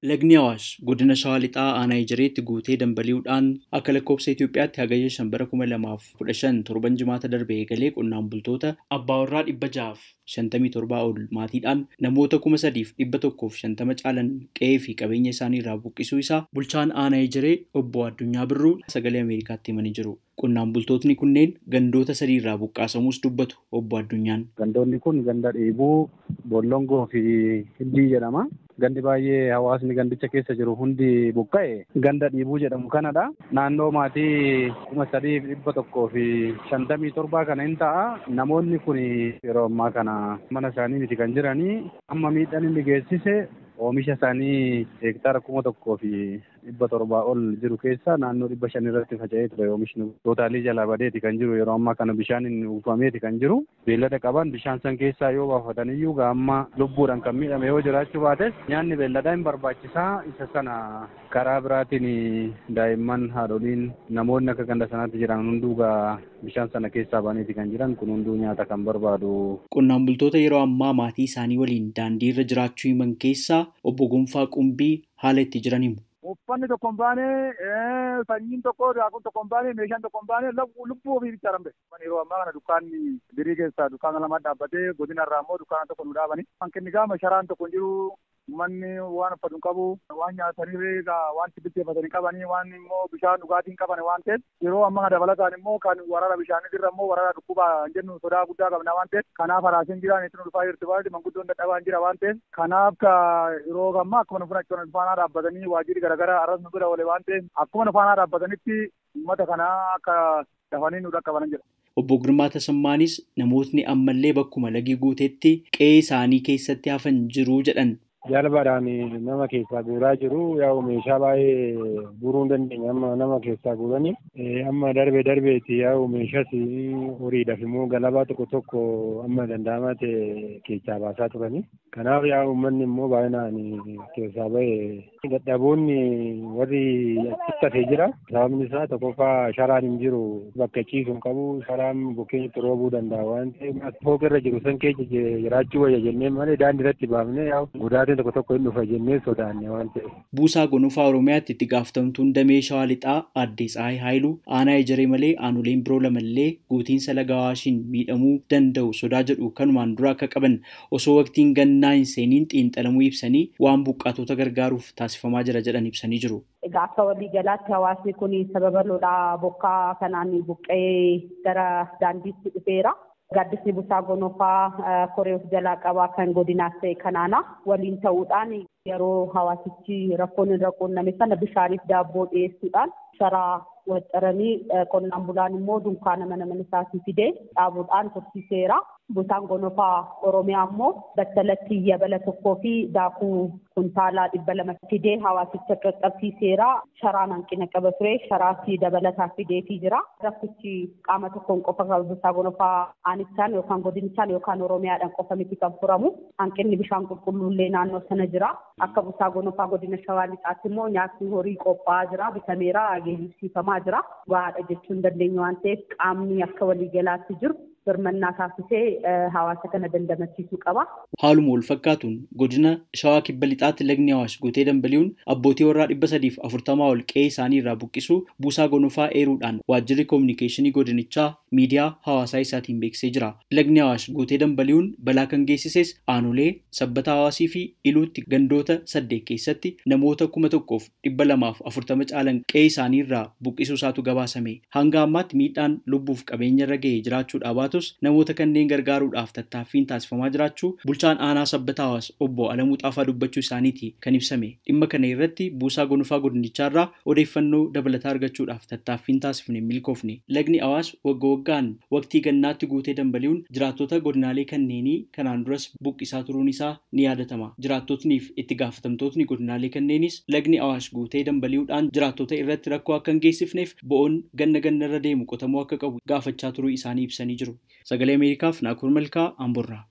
Lagni Awaash godina Shawaa Lixaa aanaa Ejereetti guutee dambali'uudhaan akka lakkoofsa Itoophiyaatti hagayya 2015 torban jimaata darbe eegalee qonnaan bultoota abbaa warraa 657 ol maatiidhaan namoota 3,150 caalan qe'ee fi qabeenya isaanii irraa buqqisuu isaa bulchaan aanaa Ejeree obbo Addunyaa Birruu sagalee Ameerikaatti himanii jiru. Qonnaan bultootni kunneen gandoota 3 irraa buqqaasamuus dubbatu obbo Addunyaan. Gandoonni kun ganda Dheebuu, Bollongoo fi Hindii jedhama. Gandi baay'ee hawaasni gandicha keessa jiru hundi buqqa'e ganda Dheebuu jedhamu kanadha. Naannoo maatii 3,157 kana hin ta'a. Namoonni kun yeroo ammaa kana mana isaanii miti kan jiranii amma miidhaan inni geessise oomisha isaanii hektaara 1,700 ol jiru keessa naannoo 500 irratti faca'ee ture. Oomishni tootaalii jalaa badeeti kan jiru. Yeroo ammaa kana bishaan inni uwwifameeti kan jiru. Beellada qaban bishaan san keessaa yoo baafataniyyuu amma lubbuudhaan kan miidhame yoo jiraachuu baates nyaanni beelladaa hin barbaachisaa. Isa sana karaa biraatiin daa'imman haadholiin namoonni akka ganda sanaatti jiran hunduu bishaan sana keessaa baneeti kan jiran kun hunduu nyaata kan barbaadu. Qonnaan bultoota yeroo ammaa maatii isaanii waliin daandii irra jiraachuu himan keessaa obbo Gonfaa Qumbii haala itti jiran himu. Uffanni tokko hin baane, sanyiin tokko, daakuun tokko hin baane, meeshaan tokko hin baane, lubbuu ofii bitti haramte. Yeroo ammaa kana dukkaanni birii keessaa dukkaana lama dhaabbatee godina irraa immoo dukkaana tokko nu dhaabani. Hanqinni gaama sharaan tokko hin jiru. Manni waan uffatu hin qabu, waan nyaatanii waan bilcheeffatanii qabanii, waan immoo bishaan dhugaatiin qaban waan ta'eef yeroo ammaa dabalataan immoo kan waraana bishaanii irra immoo waraana dhukkubaa jennu sodaa guddaa qabna waan ta'eef kanaaf haraasiin jiraan itti nu dhufaa jirti waan manguddoon dadhabaan jira waan ta'eef kanaaf yeroo ammaa akkuma nu funachuun faanaa dhaabbatanii waajjirri garaagaraa arras nu bira oole waan ta'eef akkuma nu faanaa dhaabbatanitti uummata kanaa akka dafanii nu dhaqqabanan jira. Obbo Girmaa Tasammaanis namootni ammallee bakkuma lagii guuteetti qe'ee isaanii keessatti hafan jiru jedhan. Jalbaadhaan nama keessaa guuraa jiru yaa'u meeshaa baay'ee guuruu hin dandeenye amma nama keessaa guuranii amma darbeetti yaa'u meeshaas horiidhaaf immoo galabaa tokko amma danda'amaa ta'e keessaa baasaa turanii. Kanaaf yaa'u uummanni immoo baay'inaan keessaa ba'e dadhaboonni warri achitti hafee jira. Sababni isaa tokkoffaa sharaan hin jiru bakka ciisu hin qabu sharaan bukkeenyatti roobuu danda'a waan ta'eef fooqirra jiru san keessa jiraachuu wayya jennee malee daandii irratti baafnee yaa'u guddaa tokko hin dhufa jennee sodaanne waan ta'eef. Buusaa Gonfaa Oromiyaatti itti gaafatamtuun damee Shawaa Lixaa Aadde Tsahaay Haayiluu aanaa Ejeree malee aanoleen biroo lamallee guutiinsa laga Awaashiin miidhamuu danda'u sodaa jedhu kanumaan dura akka qaban osoo waqtiin gannaa hin seeniin xiinxalamuu ibsanii waan buqqaatota gargaaruuf taasifamaa jira jedhan ibsanii jiru. Egaa akka walii galaatti hawaasni kun sababa lolaa bokkaa kanaan buqqee gara daandiitti dhufeera. Gaaddisni Buusaa Gonfaa koree of jalaa qabaa kan godinaas ta'e kanaana waliin ta'uudhaan yeroo hawaasichi rakkoon irra quunname sana bishaaniif daabboo dhiyeessuudhaan sharaa waxxaranii qonnaan bulaan immoo dunkaana mana isaatii fidee dhaabuudhaan tursiiseera. Buusaan Gonfaa Oromiyaa immoo battalatti yabala tokkoo fi daakuu kuntaalaa 200 fidee hawaasicha qaqqabsiiseera. Sharaan hanqina qaba ture. Sharaatti dabalataa fideetii jira. Rakkichi qaama tokkoon qofa Buusaa Gonfaa aanichaan yookaan godinichaan yookaan Oromiyaadhaan qofa miti kan furamu. Hanqinni bishaan qulqulluullee naannoo sana jira. Akka Buusaa Gonfaa godina Shawaa Lixaatti immoo nyaatni horii qophaa'aa jira. Bitameera geejjibsiifamaa jira. Gahaadha jechuun dandeenya waan ta'eef qaamni akka waliigalaatti jiru. Birmannaa taasisee hawaasa kana dandamachiisuu qaba. Haaluma wal fakkaatuun godina Shawaa Kibba Lixaatti lagni Awaash guutee dambali'uun abbootii warraa 340 ol qe'ee isaanii irraa buqqisuu Buusaa Gonfaa eeruudhaan waajjirri koominikeeshinii godinichaa miidiyaa hawaasaa isaatiin beeksisee jira. Lagni Awaash guutee dambali'uun balaa kan geessises aanolee Sabbataa Hawaasii fi Iluutti gandoota 8 keessatti namoota 1,240 caalan qe'ee isaanii irraa buqqisuu isaatu gabaasame. Hanga ammaatti miidhaan lubbuuf qabeenya irra ga'ee jiraachuu dhaabatu. Namoota kanneen gargaaruudhaaf tattaaffiin taasifamaa jiraachuu bulchaan aanaa Sabbataa Hawaas obbo Alamuu Xaafaa dubbachuu isaaniiti kan ibsame. Dhimma kana irratti Buusaa Gonfaa godinicharraa odeeffannoo dabalataa argachuudhaaf tattaaffiin taasifne milkoofne. Lagni Awaash waggaan waqtii gannaatti guutee dambali'uun jiraattota godinaalee kanneenii kanaan duras buqqisaa turuun isaa ni yaadatama. Jiraattotniif itti gaafatamtootni godinaalee kanneenis lagni Awaash guutee dambali'uudhaan jiraattota irratti rakkoo akka hin geessifneef bo'oon ganna irra deemu qotamuu akka qabu gaafachaa turuu isaanii ibsanii jiru. Sagalee Ameerikaaf Naakoor Malkaa Amboorraa.